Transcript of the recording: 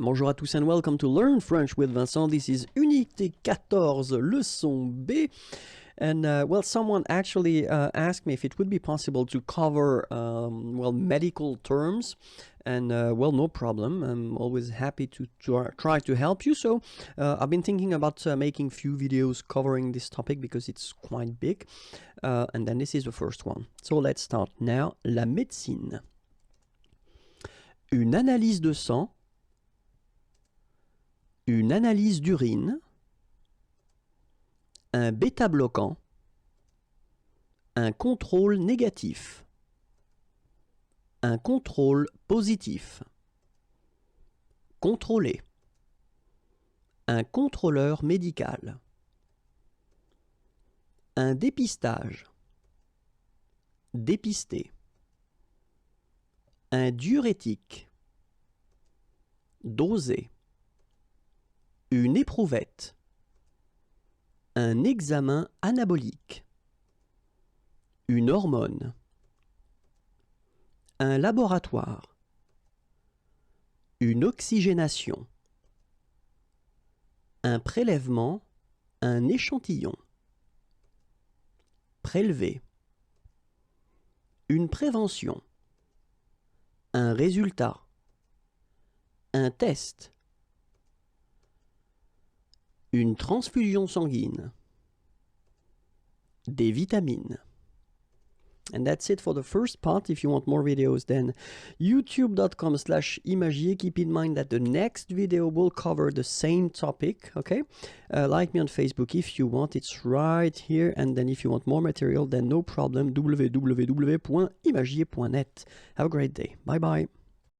Bonjour à tous and welcome to Learn French with Vincent. This is Unité 14, leçon B. And well, someone actually asked me if it would be possible to cover, well, medical terms. And well, no problem. I'm always happy to try to help you. So I've been thinking about making few videos covering this topic because it's quite big. And then this is the first one. So let's start now. La médecine. Une analyse de sang. Une analyse d'urine, un bêta-bloquant, un contrôle négatif, un contrôle positif, contrôler, un contrôleur médical, un dépistage, dépister, un diurétique, doser, une éprouvette, un examen anabolique, une hormone, un laboratoire, une oxygénation, un prélèvement, un échantillon, prélever, une prévention, un résultat, un test, une transfusion sanguine, des vitamines. And that's it for the first part. If you want more videos, then youtube.com/imagier. Keep in mind that the next video will cover the same topic, okay? Like me on Facebook if you want, it's right here. And then if you want more material, then no problem, www.imagier.net. Have a great day. Bye-bye.